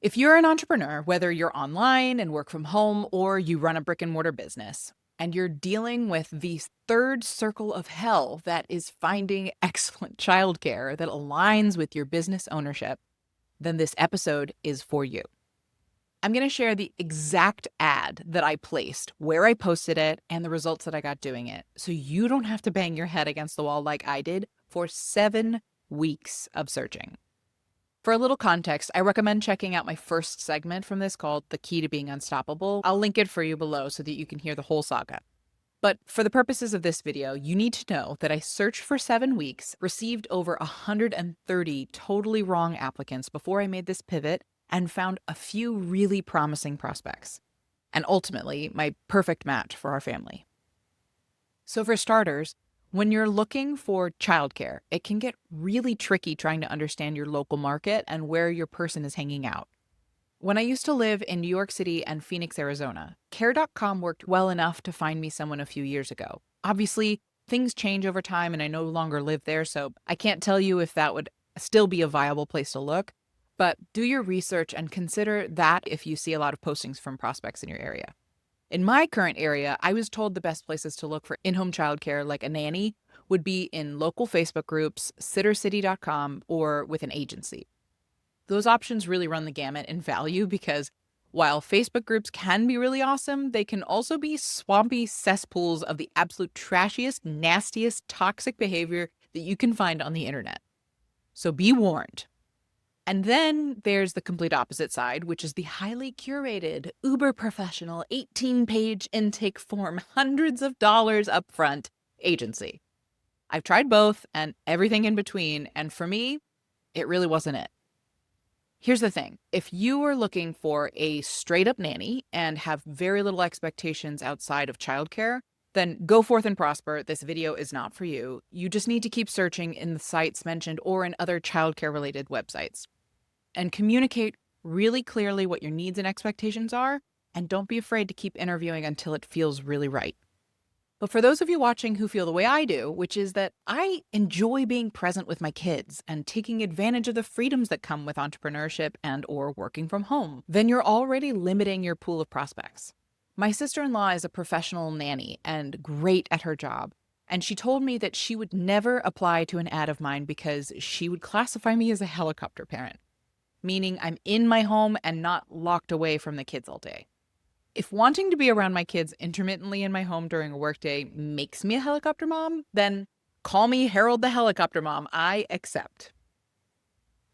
If you're an entrepreneur, whether you're online and work from home or you run a brick and mortar business, and you're dealing with the third circle of hell that is finding excellent childcare that aligns with your business ownership, then this episode is for you. I'm going to share the exact ad that I placed, where I posted it, and the results that I got doing it, so you don't have to bang your head against the wall like I did for 7 weeks of searching. For a little context, I recommend checking out my first segment from this called The Key to Being Unstoppable. I'll link it for you below so that you can hear the whole saga. But for the purposes of this video, you need to know that I searched for 7 weeks, received over 130 totally wrong applicants before I made this pivot, and found a few really promising prospects. And ultimately, my perfect match for our family. So for starters, when you're looking for childcare, it can get really tricky trying to understand your local market and where your person is hanging out. When I used to live in New York City and Phoenix, Arizona, Care.com worked well enough to find me someone a few years ago. Obviously, things change over time and I no longer live there, so I can't tell you if that would still be a viable place to look, but do your research and consider that if you see a lot of postings from prospects in your area. In my current area, I was told the best places to look for in-home childcare like a nanny would be in local Facebook groups, sittercity.com, or with an agency. Those options really run the gamut in value because while Facebook groups can be really awesome, they can also be swampy cesspools of the absolute trashiest, nastiest, toxic behavior that you can find on the internet. So be warned. And then there's the complete opposite side, which is the highly curated, uber professional, 18-page intake form, hundreds of dollars upfront agency. I've tried both and everything in between, and for me, it really wasn't it. Here's the thing. If you are looking for a straight-up nanny and have very little expectations outside of childcare, then go forth and prosper. This video is not for you. You just need to keep searching in the sites mentioned or in other childcare-related websites. And communicate really clearly what your needs and expectations are, and don't be afraid to keep interviewing until it feels really right. But for those of you watching who feel the way I do, which is that I enjoy being present with my kids and taking advantage of the freedoms that come with entrepreneurship and or working from home, then you're already limiting your pool of prospects. My sister-in-law is a professional nanny and great at her job, and she told me that she would never apply to an ad of mine because she would classify me as a helicopter parent, meaning I'm in my home and not locked away from the kids all day. If wanting to be around my kids intermittently in my home during a workday makes me a helicopter mom, then call me Harold the Helicopter Mom. I accept.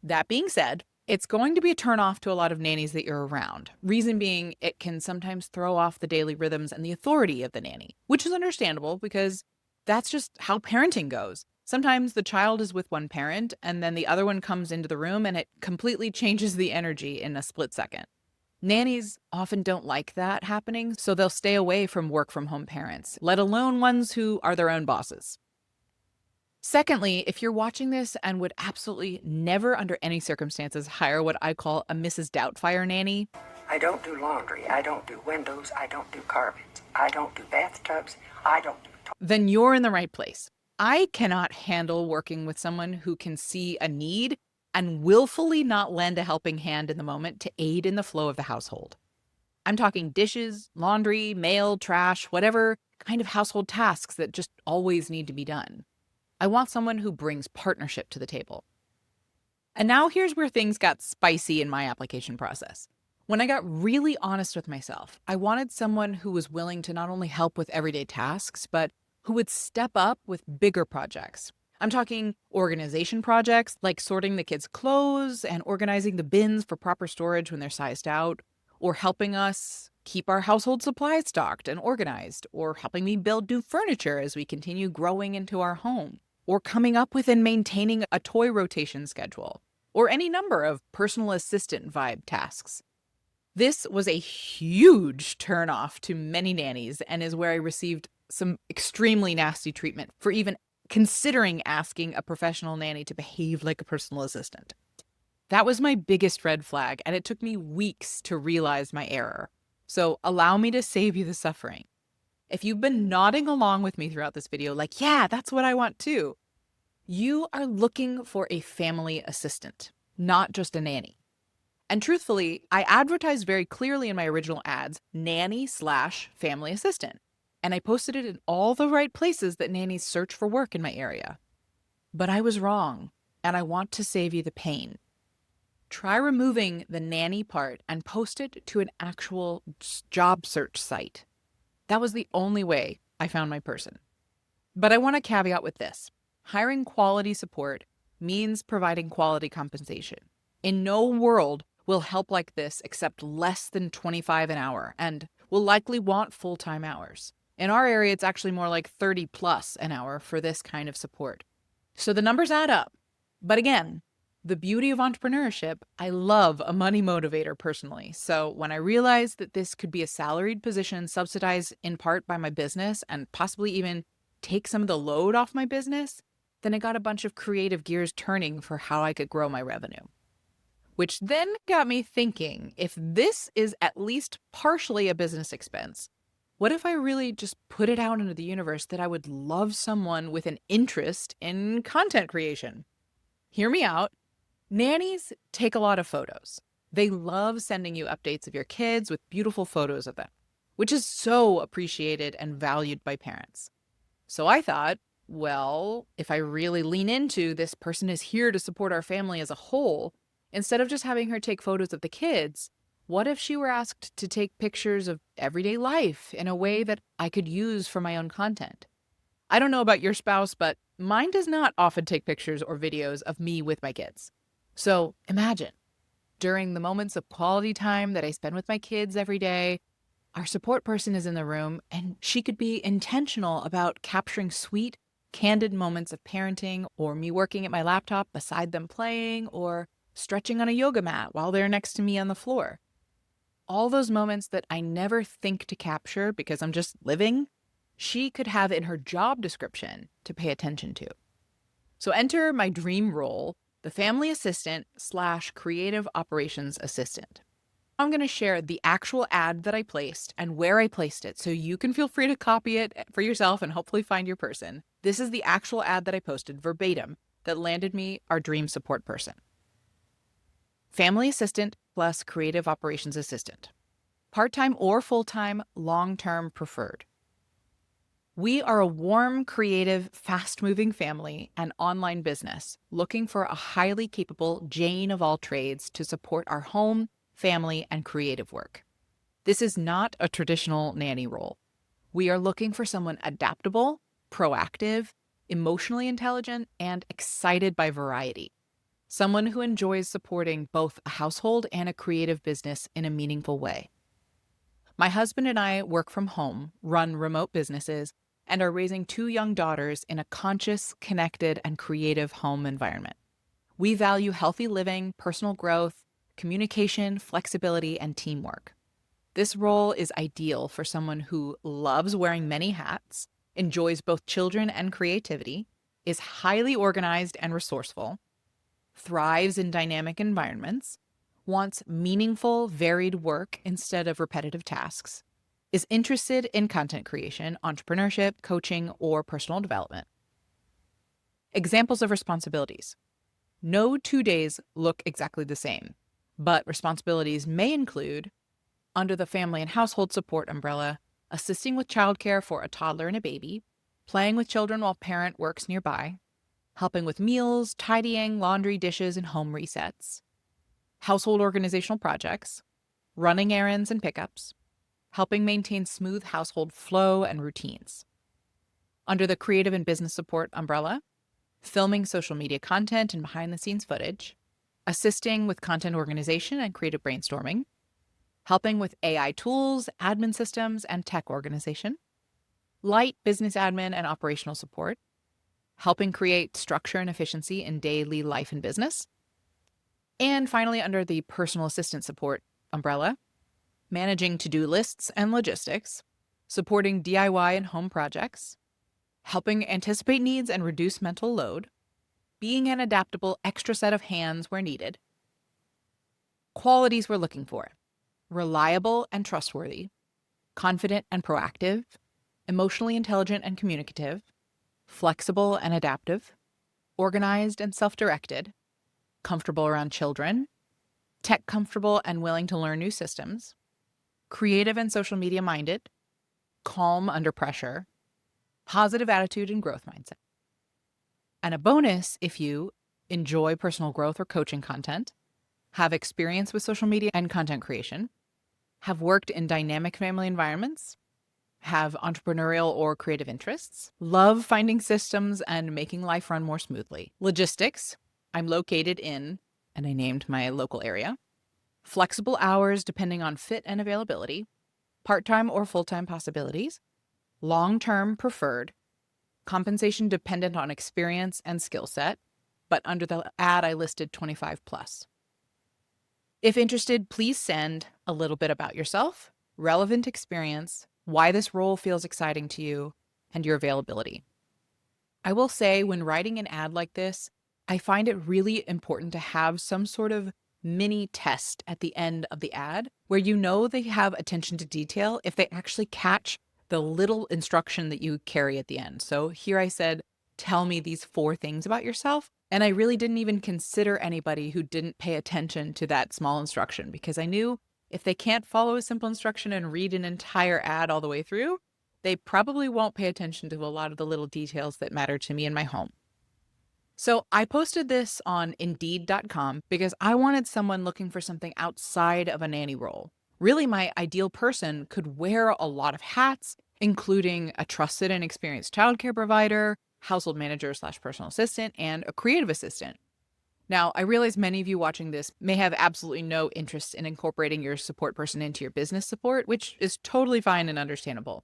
That being said, it's going to be a turnoff to a lot of nannies that you're around. Reason being, it can sometimes throw off the daily rhythms and the authority of the nanny, which is understandable because that's just how parenting goes. Sometimes the child is with one parent and then the other one comes into the room and it completely changes the energy in a split second. Nannies often don't like that happening, so they'll stay away from work from home parents, let alone ones who are their own bosses. Secondly, if you're watching this and would absolutely never under any circumstances hire what I call a Mrs. Doubtfire nanny. I don't do laundry, I don't do windows, I don't do carpets, I don't do bathtubs, I don't do then you're in the right place. I cannot handle working with someone who can see a need and willfully not lend a helping hand in the moment to aid in the flow of the household. I'm talking dishes, laundry, mail, trash, whatever kind of household tasks that just always need to be done. I want someone who brings partnership to the table. And now here's where things got spicy in my application process. When I got really honest with myself, I wanted someone who was willing to not only help with everyday tasks, but who would step up with bigger projects. I'm talking organization projects like sorting the kids' clothes and organizing the bins for proper storage when they're sized out, or helping us keep our household supplies stocked and organized, or helping me build new furniture as we continue growing into our home, or coming up with and maintaining a toy rotation schedule, or any number of personal assistant vibe tasks. This was a huge turnoff to many nannies and is where I received some extremely nasty treatment for even considering asking a professional nanny to behave like a personal assistant. That was my biggest red flag, and it took me weeks to realize my error. So allow me to save you the suffering. If you've been nodding along with me throughout this video, like, yeah, that's what I want too, you are looking for a family assistant, not just a nanny. And truthfully, I advertised very clearly in my original ads, nanny slash family assistant. And I posted it in all the right places that nannies search for work in my area. But I was wrong, and I want to save you the pain. Try removing the nanny part and post it to an actual job search site. That was the only way I found my person. But I want to caveat with this: hiring quality support means providing quality compensation. In no world will help like this accept less than 25 an hour and will likely want full-time hours. In our area, it's actually more like 30 plus an hour for this kind of support. So the numbers add up. But again, the beauty of entrepreneurship, I love a money motivator personally. So when I realized that this could be a salaried position subsidized in part by my business and possibly even take some of the load off my business, then I got a bunch of creative gears turning for how I could grow my revenue. Which then got me thinking, if this is at least partially a business expense, what if I really just put it out into the universe that I would love someone with an interest in content creation? Hear me out. Nannies take a lot of photos. They love sending you updates of your kids with beautiful photos of them, which is so appreciated and valued by parents. So I thought, well, if I really lean into this person is here to support our family as a whole, instead of just having her take photos of the kids, what if she were asked to take pictures of everyday life in a way that I could use for my own content? I don't know about your spouse, but mine does not often take pictures or videos of me with my kids. So imagine, during the moments of quality time that I spend with my kids every day, our support person is in the room and she could be intentional about capturing sweet, candid moments of parenting, or me working at my laptop beside them playing, or stretching on a yoga mat while they're next to me on the floor. All those moments that I never think to capture because I'm just living, she could have in her job description to pay attention to. So enter my dream role, the family assistant slash creative operations assistant. I'm going to share the actual ad that I placed and where I placed it so you can feel free to copy it for yourself and hopefully find your person. This is the actual ad that I posted verbatim that landed me our dream support person. Family assistant plus creative operations assistant. Part-time or full-time, long-term preferred. We are a warm, creative, fast-moving family and online business looking for a highly capable Jane of all trades to support our home, family, and creative work. This is not a traditional nanny role. We are looking for someone adaptable, proactive, emotionally intelligent, and excited by variety. Someone who enjoys supporting both a household and a creative business in a meaningful way. My husband and I work from home, run remote businesses, and are raising 2 young daughters in a conscious, connected, and creative home environment. We value healthy living, personal growth, communication, flexibility, and teamwork. This role is ideal for someone who loves wearing many hats, enjoys both children and creativity, is highly organized and resourceful, thrives in dynamic environments, wants meaningful, varied work instead of repetitive tasks, is interested in content creation, entrepreneurship, coaching, or personal development. Examples of responsibilities. No 2 days look exactly the same, but responsibilities may include, under the family and household support umbrella, assisting with childcare for a toddler and a baby, playing with children while parent works nearby, helping with meals, tidying, laundry, dishes, and home resets, household organizational projects, running errands and pickups, helping maintain smooth household flow and routines. Under the creative and business support umbrella, filming social media content and behind-the-scenes footage, assisting with content organization and creative brainstorming, helping with AI tools, admin systems, and tech organization, light business admin and operational support, helping create structure and efficiency in daily life and business. And finally, under the personal assistant support umbrella, managing to-do lists and logistics, supporting DIY and home projects, helping anticipate needs and reduce mental load, being an adaptable extra set of hands where needed. Qualities we're looking for: reliable and trustworthy, confident and proactive, emotionally intelligent and communicative, flexible and adaptive, organized and self-directed, comfortable around children, tech comfortable and willing to learn new systems, creative and social media minded, calm under pressure, positive attitude and growth mindset. And a bonus if you enjoy personal growth or coaching content, have experience with social media and content creation, have worked in dynamic family environments, have entrepreneurial or creative interests, love finding systems and making life run more smoothly. Logistics, I'm located in, and I named my local area, flexible hours depending on fit and availability, part-time or full-time possibilities, long-term preferred, compensation dependent on experience and skill set, but under the ad I listed 25 plus. If interested, please send a little bit about yourself, relevant experience, why this role feels exciting to you, and your availability. I will say when writing an ad like this, I find it really important to have some sort of mini test at the end of the ad where you know they have attention to detail if they actually catch the little instruction that you carry at the end. So here I said, tell me these 4 things about yourself. And I really didn't even consider anybody who didn't pay attention to that small instruction because I knew if they can't follow a simple instruction and read an entire ad all the way through, they probably won't pay attention to a lot of the little details that matter to me in my home. So I posted this on Indeed.com because I wanted someone looking for something outside of a nanny role. Really, my ideal person could wear a lot of hats, including a trusted and experienced childcare provider, household manager/personal assistant, and a creative assistant. Now, I realize many of you watching this may have absolutely no interest in incorporating your support person into your business support, which is totally fine and understandable.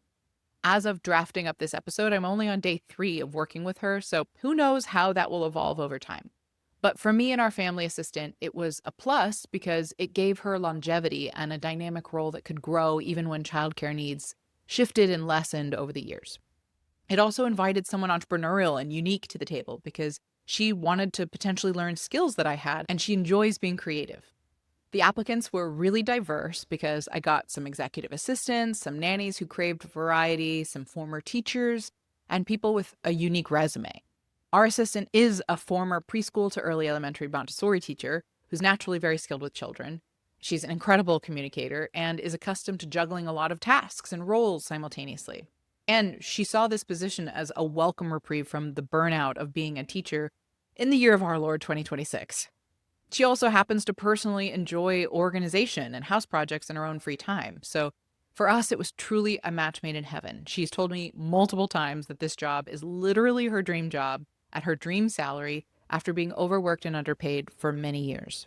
As of drafting up this episode, I'm only on day 3 of working with her, so who knows how that will evolve over time. But for me and our family assistant, it was a plus because it gave her longevity and a dynamic role that could grow even when childcare needs shifted and lessened over the years. It also invited someone entrepreneurial and unique to the table because she wanted to potentially learn skills that I had, and she enjoys being creative. The applicants were really diverse because I got some executive assistants, some nannies who craved variety, some former teachers, and people with a unique resume. Our assistant is a former preschool to early elementary Montessori teacher who's naturally very skilled with children. She's an incredible communicator and is accustomed to juggling a lot of tasks and roles simultaneously. And she saw this position as a welcome reprieve from the burnout of being a teacher in the year of our Lord 2026. She also happens to personally enjoy organization and house projects in her own free time. So for us, it was truly a match made in heaven. She's told me multiple times that this job is literally her dream job at her dream salary after being overworked and underpaid for many years.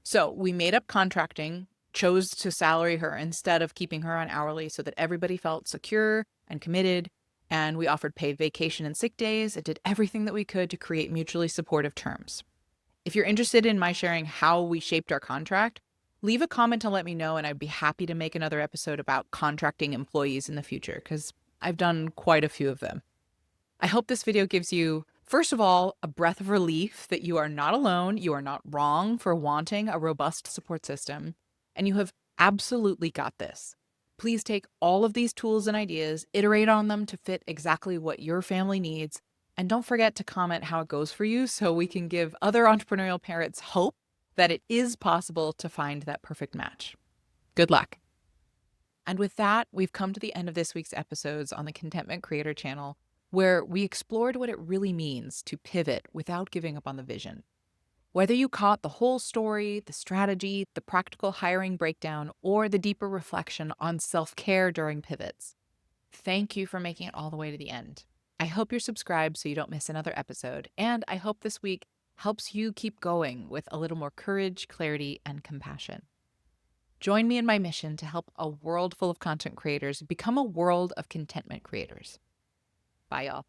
So we made up contracting, chose to salary her instead of keeping her on hourly so that everybody felt secure and committed. And we offered paid vacation and sick days and did everything that we could to create mutually supportive terms. If you're interested in my sharing how we shaped our contract, leave a comment to let me know, and I'd be happy to make another episode about contracting employees in the future, because I've done quite a few of them. I hope this video gives you, first of all, a breath of relief that you are not alone, you are not wrong for wanting a robust support system, and you have absolutely got this. Please take all of these tools and ideas, iterate on them to fit exactly what your family needs, and don't forget to comment how it goes for you so we can give other entrepreneurial parents hope that it is possible to find that perfect match. Good luck. And with that, we've come to the end of this week's episodes on the Contentment Creator channel, where we explored what it really means to pivot without giving up on the vision. Whether you caught the whole story, the strategy, the practical hiring breakdown, or the deeper reflection on self-care during pivots, thank you for making it all the way to the end. I hope you're subscribed so you don't miss another episode, and I hope this week helps you keep going with a little more courage, clarity, and compassion. Join me in my mission to help a world full of content creators become a world of contentment creators. Bye, y'all.